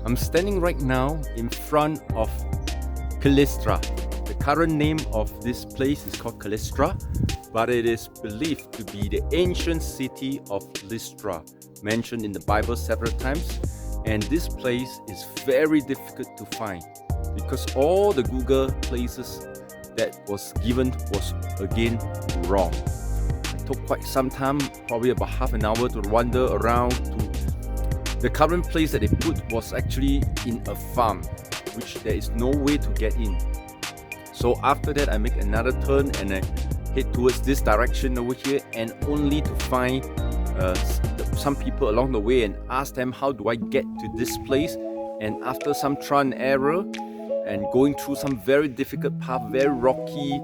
I'm standing right now in front of Lystra. The current name of this place is called Lystra, but it is believed to be the ancient city of Lystra, mentioned in the Bible several times. And this place is very difficult to find because all the Google places that was given was again wrong. It took quite some time, probably about half an hour, to wander around to the current place that they put was actually in a farm, which there is no way to get in. So after that, I make another turn and I head towards this direction over here, and only to find some people along the way and ask them, how do I get to this place? And after some trial and error and going through some very difficult path, very rocky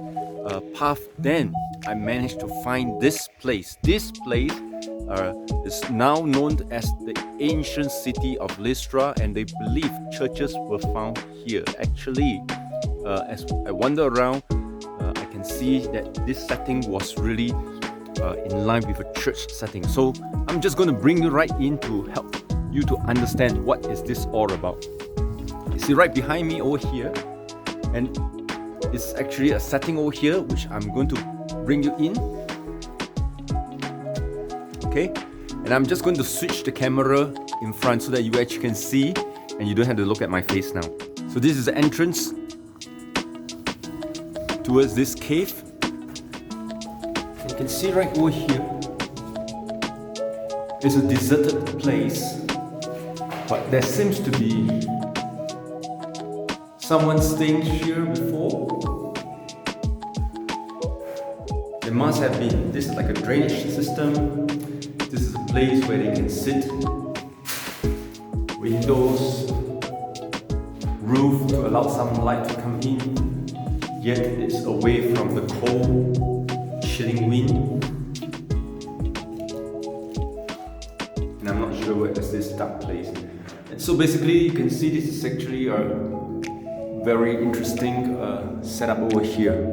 path, then I managed to find this place. This place is now known as the ancient city of Lystra, and they believe churches were found here. Actually, as I wander around, I can see that this setting was really in line with a church setting. So I'm just going to bring you right in to help you to understand what is this all about. You see right behind me over here, and it's actually a setting over here which I'm going to bring you in. Okay, and I'm just going to switch the camera in front so that you actually can see and you don't have to look at my face now. So this is the entrance towards this cave. And you can see right over here, it's a deserted place, but there seems to be someone staying here before. There must have been. This is like a drainage system. This is a place where they can sit. Windows, roof to allow some light to come in, yet it's away from the cold, chilling wind. And I'm not sure where is this dark place. And so basically you can see this is actually a very interesting setup over here.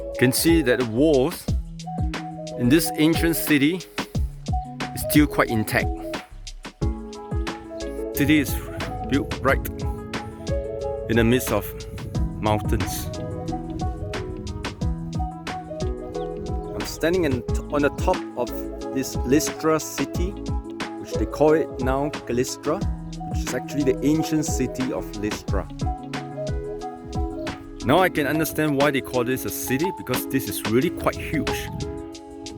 You can see that the walls in this ancient city is still quite intact. The city is built right in the midst of mountains. I'm standing on the top of this Lystra city, which they call it now Lystra, which is actually the ancient city of Lystra. Now I can understand why they call this a city, because this is really quite huge.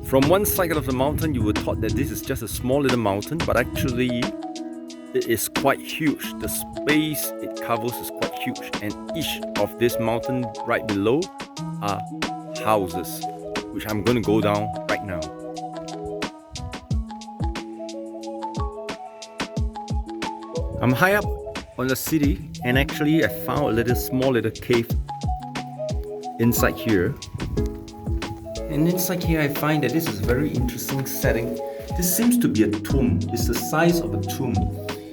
From one side of the mountain, you would thought that this is just a small little mountain, but actually it is quite huge. The space it covers is quite huge, and each of this mountain right below are houses, which I'm going to go down right now. I'm high up on the city, and actually I found a small little cave inside here. And inside here I find that this is a very interesting setting. This seems to be a tomb. It's the size of a tomb.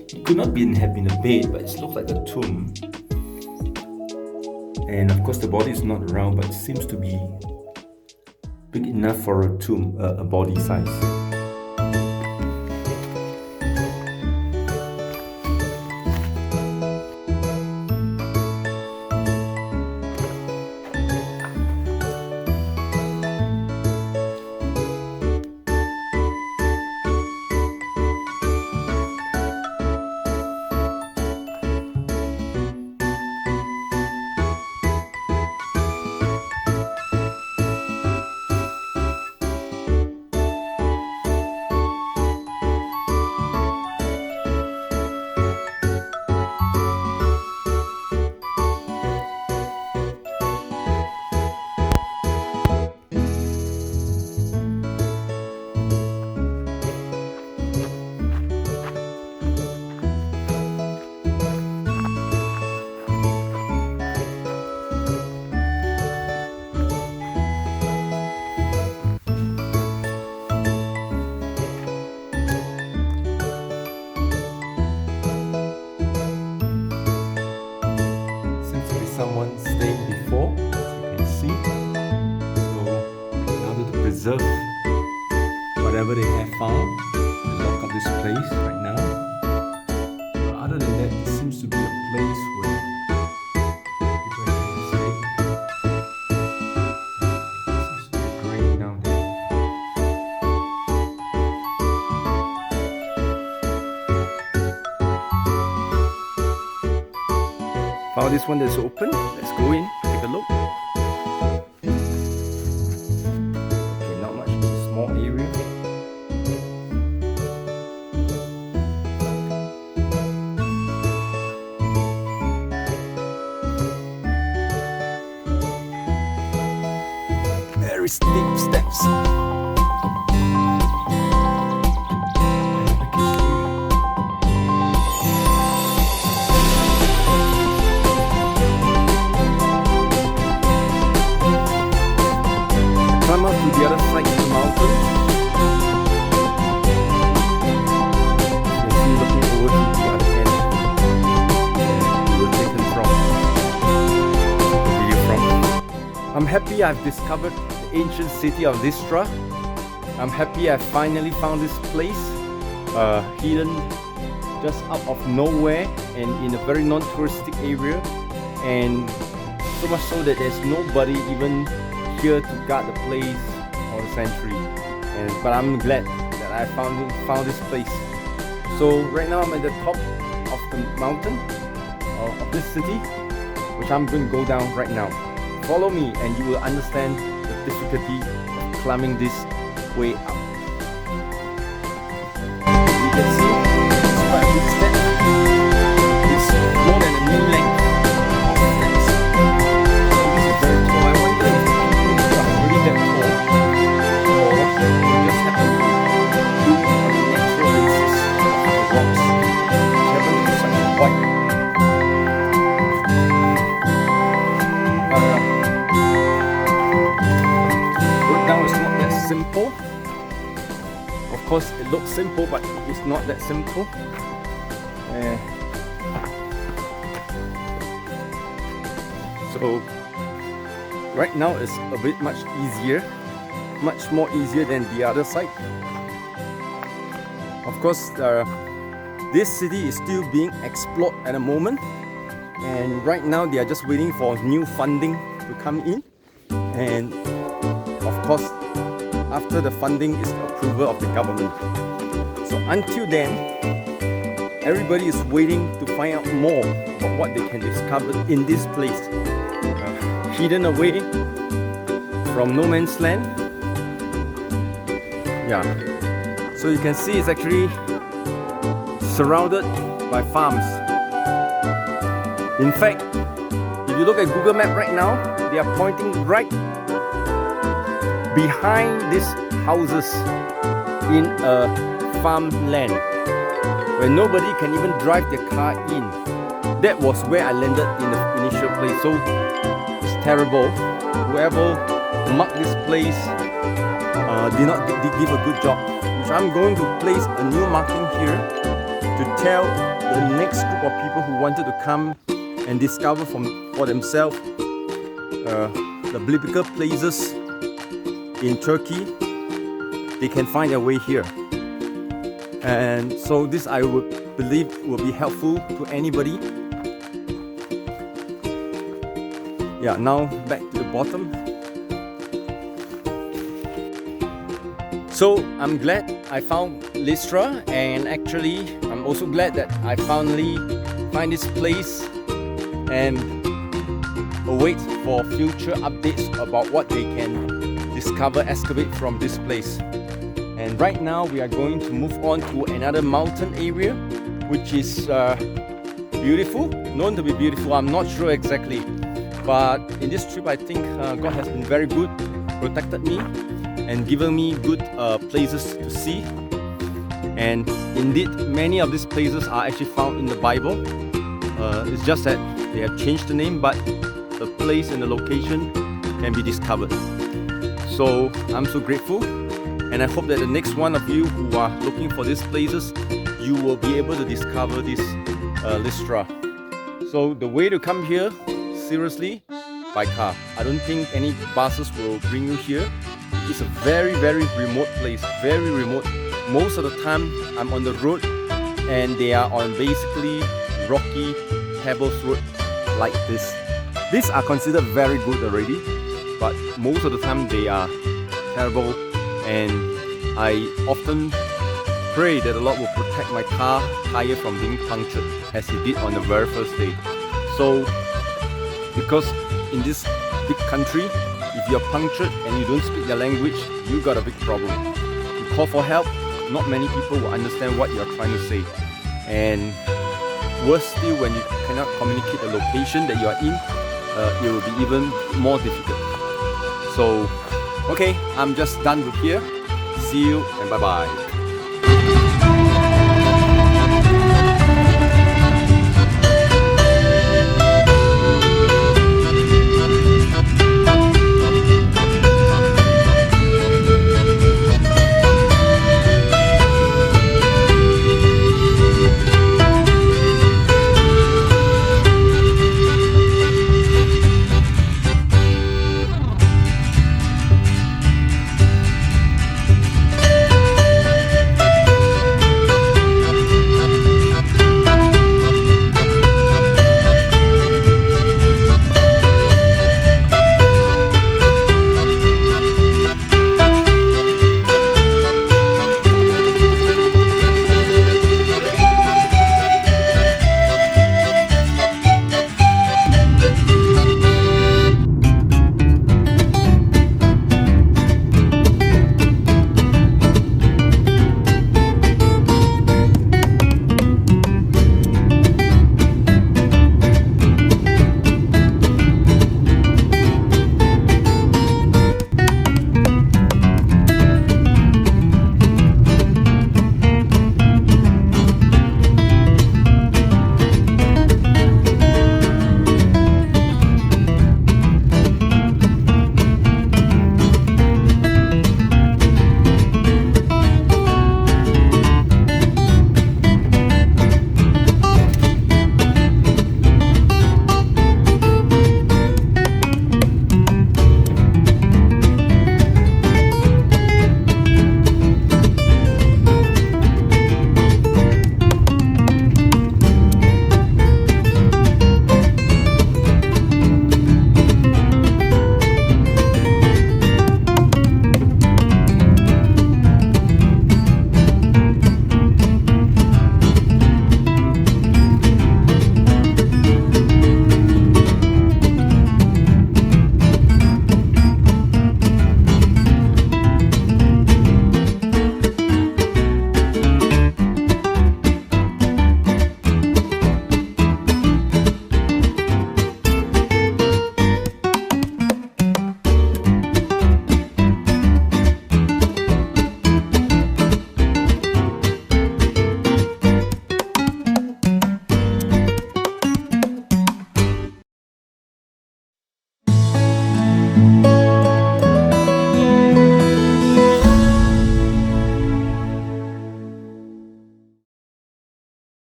It could not have been a bed, but it looks like a tomb. And of course the body is not round, but it seems to be big enough for a tomb, a body size. preserve whatever they have found to lock up this place right now. But other than that, it seems to be a place where people actually stay. It seems to be green down there. Found this one that's open. Let's go in, take a look. Okay, not much, it's a small area. Very steep steps. Climb up to the other side of the mountain. You can see looking over to the other end where we were taken from the video from. I'm happy I've discovered the ancient city of Lystra. I'm happy I finally found this place, hidden just out of nowhere and in a very non-touristic area, and so much so that there's nobody even here to guard the place or the sanctuary. But I'm glad that I found this place. So right now I'm at the top of the mountain of this city, which I'm going to go down right now. Follow me and you will understand the difficulty of climbing this way up. You can see it's quite a big step. It's more than a knee length of steps. This is very tall. I wonder if people are really that tall, or they just happen to do on the natural basis of the rocks, which happen to be such white. Going down is not that simple. Of course, it looks simple, but it's not that simple. So right now it's a bit much more easier than the other side. Of course, this city is still being explored at the moment, and right now they are just waiting for new funding to come in, and of course after the funding is the approval of the government. So until then, everybody is waiting to find out more about what they can discover in this place, hidden away from no man's land. Yeah, so you can see it's actually surrounded by farms. In fact, if you look at Google Map right now, they are pointing right behind these houses in a farmland where nobody can even drive their car in. That was where I landed in the initial place. So it's terrible. Whoever marked this place did not give a good job. Which I'm going to place a new marking here to tell the next group of people who wanted to come and discover for themselves the biblical places in Turkey. They can find their way here. And so this, I would believe, will be helpful to anybody. Yeah, now back to the bottom. So I'm glad I found Lystra, and actually I'm also glad that I finally find this place and await for future updates about what they can discover, excavate from this place. And right now we are going to move on to another mountain area, which is beautiful, known to be beautiful. I'm not sure exactly, but in this trip I think God has been very good, protected me and given me good places to see. And indeed, many of these places are actually found in the Bible. It's just that they have changed the name, but the place and the location can be discovered. So I'm so grateful, and I hope that the next one of you who are looking for these places, you will be able to discover this Lystra. So the way to come here, seriously, by car. I don't think any buses will bring you here. It's a very remote place, very remote. Most of the time I'm on the road and they are on basically rocky pebbles road like this. These are considered very good already, but most of the time they are terrible, and I often pray that the Lord will protect my car tire from being punctured as He did on the very first day. So because in this big country, if you're punctured and you don't speak their language, you got a big problem. You call for help, not many people will understand what you're trying to say. And worse still, when you cannot communicate the location that you are in, it will be even more difficult. So, okay, I'm just done with here. See you and bye-bye.